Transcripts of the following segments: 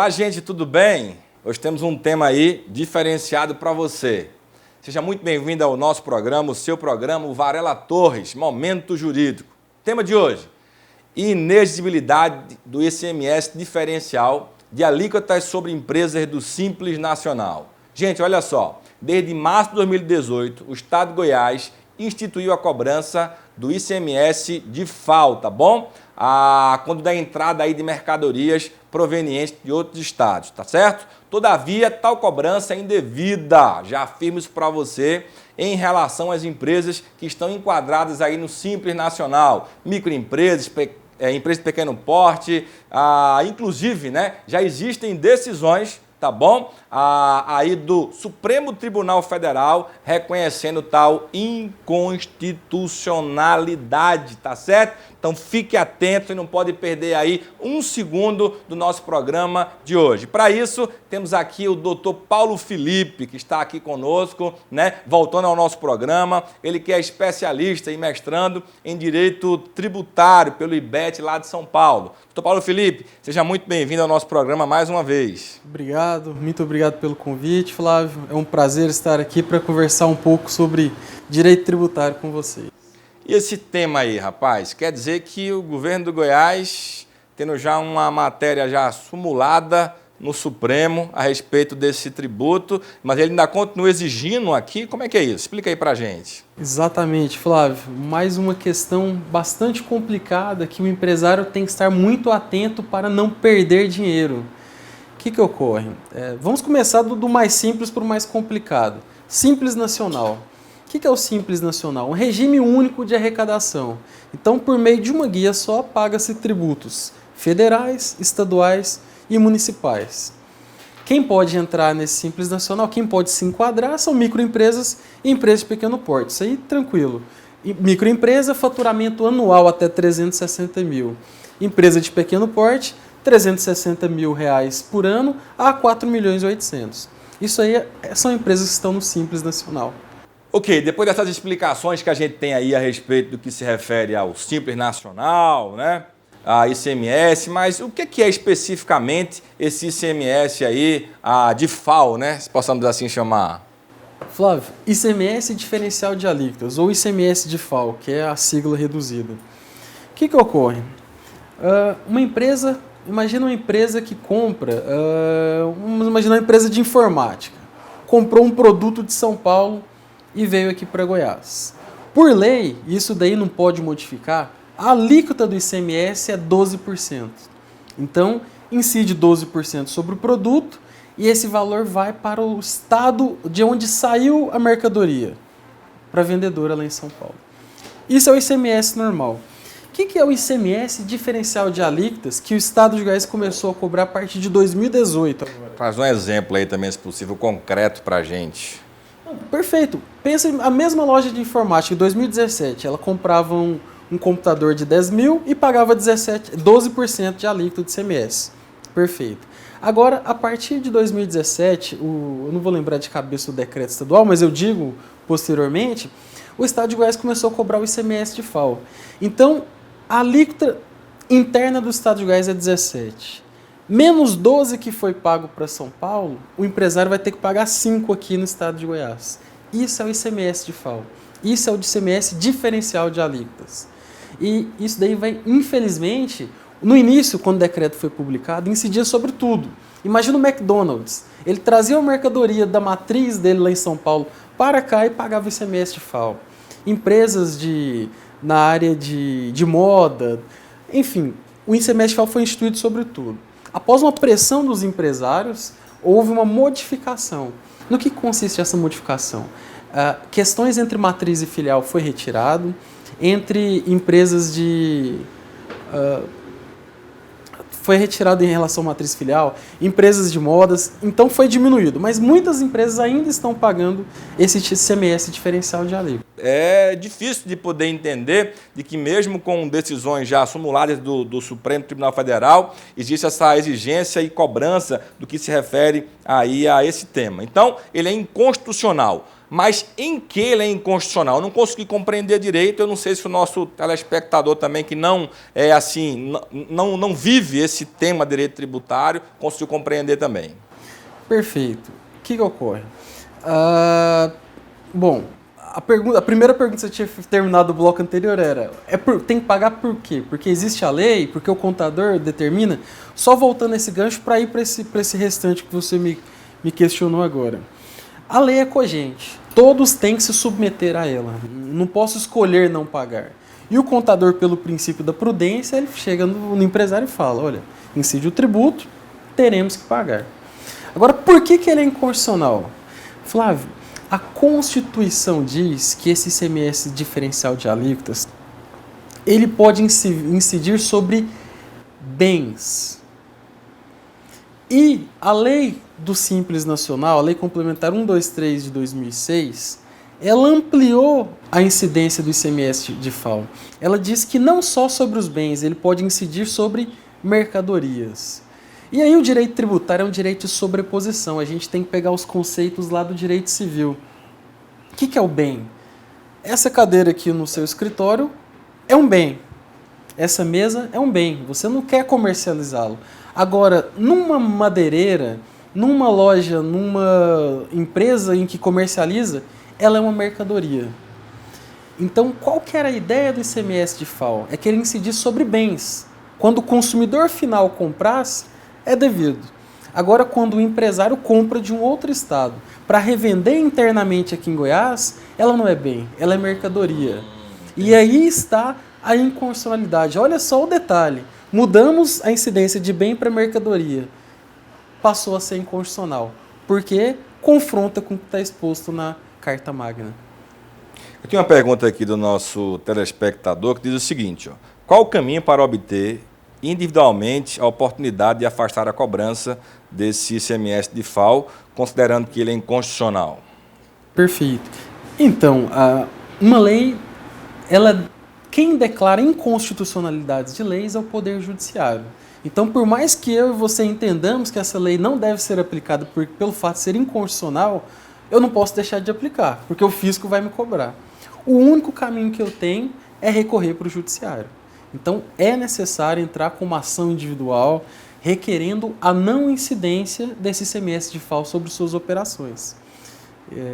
Olá, gente, tudo bem? Hoje temos um tema aí diferenciado para você. Seja muito bem-vindo ao nosso programa, o seu programa, o Varela Torres, Momento Jurídico. Tema de hoje, inexigibilidade do ICMS diferencial de alíquotas sobre empresas do Simples Nacional. Gente, olha só, desde março de 2018, o Estado de Goiás instituiu a cobrança do ICMS de FAO, tá bom? Quando dá entrada aí de mercadorias provenientes de outros estados, tá certo? Todavia, tal cobrança é indevida, já afirmo isso para você, em relação às empresas que estão enquadradas aí no Simples Nacional, microempresas, empresas de pequeno porte, inclusive, né, já existem decisões, tá bom? Aí do Supremo Tribunal Federal reconhecendo tal inconstitucionalidade, tá certo? Então fique atento e não pode perder aí um segundo do nosso programa de hoje. Para isso, temos aqui o Dr. Paulo Felipe, que está aqui conosco, né? Voltando ao nosso programa, ele que é especialista e mestrando em Direito Tributário pelo IBET lá de São Paulo. Dr. Paulo Felipe, seja muito bem-vindo ao nosso programa mais uma vez. Obrigado, muito obrigado pelo convite, Flávio. É um prazer estar aqui para conversar um pouco sobre direito tributário com vocês. E esse tema aí, rapaz, quer dizer que o governo do Goiás, tendo já uma matéria já sumulada no Supremo a respeito desse tributo, mas ele ainda continua exigindo aqui, como é que é isso? Explica aí pra gente. Exatamente, Flávio. Mais uma questão bastante complicada que o empresário tem que estar muito atento para não perder dinheiro. O que ocorre? Vamos começar do mais simples para o mais complicado. Simples Nacional. O que é o Simples Nacional? Um regime único de arrecadação. Então, por meio de uma guia só, paga-se tributos federais, estaduais e municipais. Quem pode entrar nesse Simples Nacional, quem pode se enquadrar, são microempresas e empresas de pequeno porte. Isso aí, tranquilo. Microempresa, faturamento anual até 360 mil. Empresa de pequeno porte, 360 mil reais por ano a 4.800.000. Isso aí são empresas que estão no Simples Nacional. Ok, depois dessas explicações que a gente tem aí a respeito do que se refere ao Simples Nacional, né, a ICMS, mas o que é especificamente esse ICMS aí, de FAO, né, se possamos assim chamar? Flávio, ICMS diferencial de alíquotas, ou ICMS de FAO, que é a sigla reduzida. O que ocorre? Imagina uma empresa que compra, vamos imaginar uma empresa de informática, comprou um produto de São Paulo e veio aqui para Goiás. Por lei, isso daí não pode modificar, a alíquota do ICMS é 12%. Então, incide 12% sobre o produto e esse valor vai para o estado de onde saiu a mercadoria, para a vendedora lá em São Paulo. Isso é o ICMS normal. O que é o ICMS diferencial de alíquotas que o Estado de Goiás começou a cobrar a partir de 2018? Faz um exemplo aí também, se possível, concreto para a gente. Perfeito. Pensa em a mesma loja de informática, em 2017, ela comprava um computador de 10 mil e pagava 12% de alíquota de ICMS. Perfeito. Agora, a partir de 2017, eu não vou lembrar de cabeça o decreto estadual, mas eu digo posteriormente, o Estado de Goiás começou a cobrar o ICMS de FAO. Então, a alíquota interna do Estado de Goiás é 17. Menos 12 que foi pago para São Paulo, o empresário vai ter que pagar 5 aqui no Estado de Goiás. Isso é o ICMS de FAO. Isso é o ICMS diferencial de alíquotas. E isso daí vai, infelizmente, no início, quando o decreto foi publicado, incidia sobre tudo. Imagina o McDonald's. Ele trazia a mercadoria da matriz dele lá em São Paulo para cá e pagava o ICMS de FAO. Empresas na área de moda, enfim, o ICMS de FAO foi instituído sobre tudo. Após uma pressão dos empresários, houve uma modificação. No que consiste essa modificação? Questões entre matriz e filial foi retirado, entre empresas foi retirado em relação à matriz filial, empresas de modas, então foi diminuído. Mas muitas empresas ainda estão pagando esse ICMS diferencial de alíquota. É difícil de poder entender de que mesmo com decisões já acumuladas do Supremo Tribunal Federal, existe essa exigência e cobrança do que se refere aí a esse tema. Então, ele é inconstitucional. Mas em que ele é inconstitucional? Eu não consegui compreender direito, eu não sei se o nosso telespectador também, que não é assim, não vive esse tema de direito tributário, conseguiu compreender também. Perfeito. O que ocorre? Bom, a primeira pergunta que você tinha terminado do bloco anterior era, tem que pagar por quê? Porque existe a lei? Porque o contador determina? Só voltando esse gancho para ir para esse restante que você me questionou agora. A lei é cogente. Todos têm que se submeter a ela. Não posso escolher não pagar. E o contador, pelo princípio da prudência, ele chega no empresário e fala, olha, incide o tributo, teremos que pagar. Agora, por que ele é inconstitucional? Flávio, a Constituição diz que esse ICMS diferencial de alíquotas, ele pode incidir sobre bens. E a lei do Simples Nacional, a Lei Complementar 123 de 2006, ela ampliou a incidência do ICMS de FAO. Ela diz que não só sobre os bens, ele pode incidir sobre mercadorias. E aí o direito tributário é um direito de sobreposição. A gente tem que pegar os conceitos lá do direito civil. O que é o bem? Essa cadeira aqui no seu escritório é um bem. Essa mesa é um bem. Você não quer comercializá-lo. Agora, numa madeireira, numa loja, numa empresa em que comercializa, ela é uma mercadoria. Então, qual que era a ideia do ICMS de FAO? É que ele incidisse sobre bens. Quando o consumidor final comprasse, é devido. Agora, quando o empresário compra de um outro estado para revender internamente aqui em Goiás, ela não é bem, ela é mercadoria. E aí está a inconstitucionalidade. Olha só o detalhe. Mudamos a incidência de bem para mercadoria. Passou a ser inconstitucional. Porque confronta com o que está exposto na Carta Magna. Eu tenho uma pergunta aqui do nosso telespectador que diz o seguinte, ó, qual o caminho para obter individualmente a oportunidade de afastar a cobrança desse ICMS de FAO, considerando que ele é inconstitucional? Perfeito. Então, uma lei, quem declara inconstitucionalidades de leis é o Poder Judiciário. Então, por mais que eu e você entendamos que essa lei não deve ser aplicada pelo fato de ser inconstitucional, eu não posso deixar de aplicar, porque o fisco vai me cobrar. O único caminho que eu tenho é recorrer para o Judiciário. Então, é necessário entrar com uma ação individual, requerendo a não incidência desse ICMS de FAO sobre suas operações.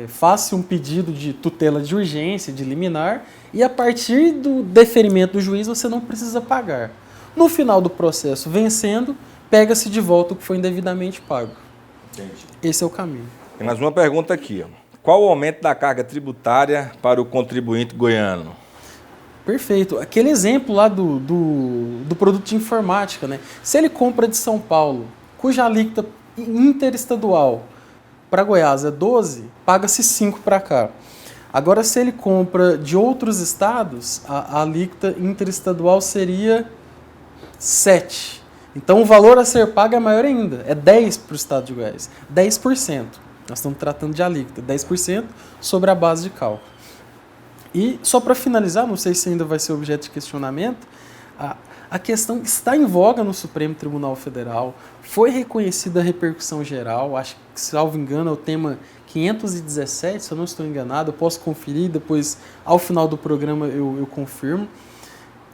Faça um pedido de tutela de urgência, de liminar, e a partir do deferimento do juiz você não precisa pagar. No final do processo, vencendo, pega-se de volta o que foi indevidamente pago. Entendi. Esse é o caminho. Tem mais uma pergunta aqui. Ó. Qual o aumento da carga tributária para o contribuinte goiano? Perfeito. Aquele exemplo lá do produto de informática, né? Se ele compra de São Paulo, cuja alíquota interestadual para Goiás é 12, paga-se 5 para cá. Agora, se ele compra de outros estados, a alíquota interestadual seria 7. Então, o valor a ser pago é maior ainda. É 10 para o estado de Goiás. 10%. Nós estamos tratando de alíquota. 10% sobre a base de cálculo. E, só para finalizar, não sei se ainda vai ser objeto de questionamento, a questão está em voga no Supremo Tribunal Federal, foi reconhecida a repercussão geral, acho que, salvo engano, é o tema 517, se eu não estou enganado, eu posso conferir, depois, ao final do programa, eu confirmo.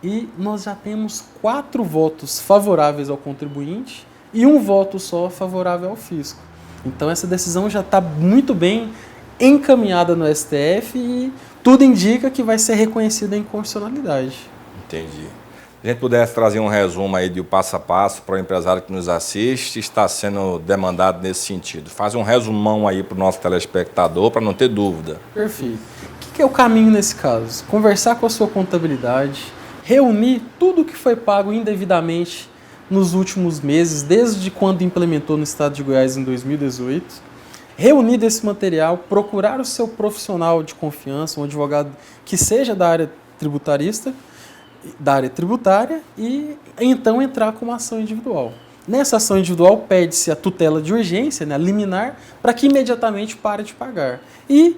E nós já temos 4 votos favoráveis ao contribuinte e 1 voto só favorável ao fisco. Então, essa decisão já está muito bem encaminhada no STF e tudo indica que vai ser reconhecida a inconstitucionalidade. Entendi. Se a gente pudesse trazer um resumo aí do passo a passo para o empresário que nos assiste, está sendo demandado nesse sentido. Faz um resumão aí para o nosso telespectador, para não ter dúvida. Perfeito. O que é o caminho nesse caso? Conversar com a sua contabilidade, reunir tudo o que foi pago indevidamente nos últimos meses, desde quando implementou no estado de Goiás em 2018, reunir desse material, procurar o seu profissional de confiança, um advogado que seja da área tributária e então entrar com uma ação individual. Nessa ação individual pede-se a tutela de urgência, né, a liminar, para que imediatamente pare de pagar. E,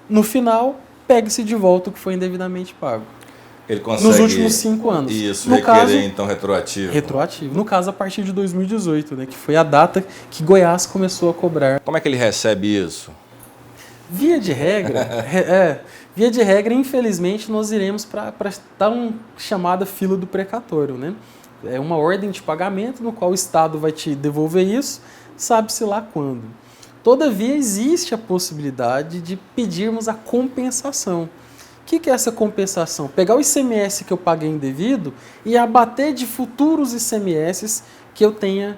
no final, pegue-se de volta o que foi indevidamente pago. Ele consegue, nos últimos 5 anos. Isso, no requerer caso, então retroativo. Retroativo. No caso, a partir de 2018, né, que foi a data que Goiás começou a cobrar. Como é que ele recebe isso? Via de regra, infelizmente, nós iremos para uma chamada fila do precatório, né? É uma ordem de pagamento no qual o Estado vai te devolver isso, sabe-se lá quando. Todavia, existe a possibilidade de pedirmos a compensação. O que é essa compensação? Pegar o ICMS que eu paguei indevido e abater de futuros ICMS que eu tenha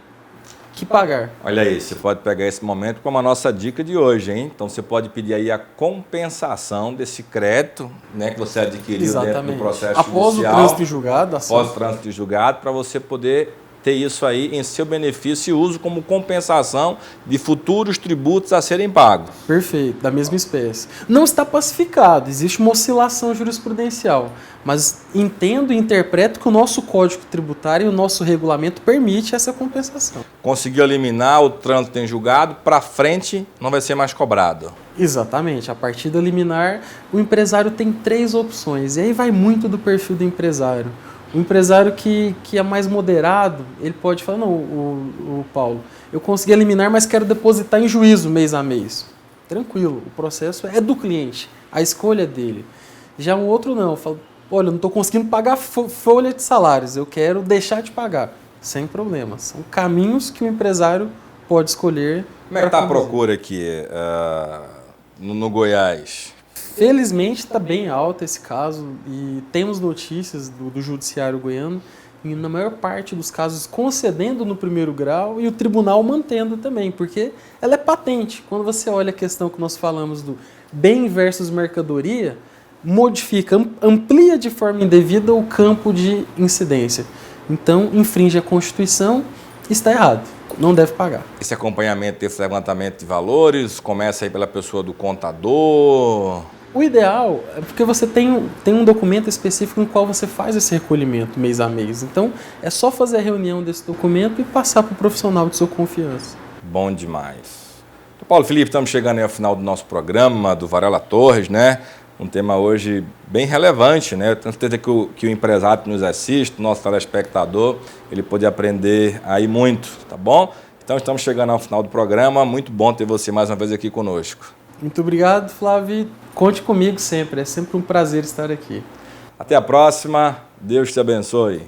que pagar. Olha aí, você pode pegar esse momento como a nossa dica de hoje, hein? Então você pode pedir aí a compensação desse crédito, né, que você adquiriu dentro do processo após judicial. O trânsito em julgado. Após o trânsito em julgado, para você poder ter isso aí em seu benefício e uso como compensação de futuros tributos a serem pagos. Perfeito, da mesma espécie. Não está pacificado, existe uma oscilação jurisprudencial, mas entendo e interpreto que o nosso Código Tributário e o nosso regulamento permite essa compensação. Conseguiu eliminar o trânsito em julgado, para frente não vai ser mais cobrado. Exatamente, a partir da liminar, o empresário tem 3 opções, e aí vai muito do perfil do empresário. O empresário que é mais moderado, ele pode falar, não, o Paulo, eu consegui eliminar, mas quero depositar em juízo mês a mês. Tranquilo, o processo é do cliente, a escolha é dele. Já um outro não, fala, olha, eu não estou conseguindo pagar folha de salários, eu quero deixar de pagar. Sem problema, são caminhos que o empresário pode escolher. Como é que está a procura aqui no Goiás? Felizmente está bem alto esse caso e temos notícias do judiciário goiano e na maior parte dos casos concedendo no primeiro grau e o tribunal mantendo também, porque ela é patente. Quando você olha a questão que nós falamos do bem versus mercadoria, modifica, amplia de forma indevida o campo de incidência. Então, infringe a Constituição, está errado, não deve pagar. Esse acompanhamento, esse levantamento de valores, começa aí pela pessoa do contador. O ideal é porque você tem um documento específico no qual você faz esse recolhimento mês a mês. Então, é só fazer a reunião desse documento e passar para o profissional de sua confiança. Bom demais. Paulo Felipe, estamos chegando aí ao final do nosso programa, do Varela Torres, né? Um tema hoje bem relevante, né? Eu tenho certeza que o empresário que nos assiste, o nosso telespectador, ele pode aprender aí muito, tá bom? Então, estamos chegando ao final do programa. Muito bom ter você mais uma vez aqui conosco. Muito obrigado, Flávio. Conte comigo sempre. É sempre um prazer estar aqui. Até a próxima. Deus te abençoe.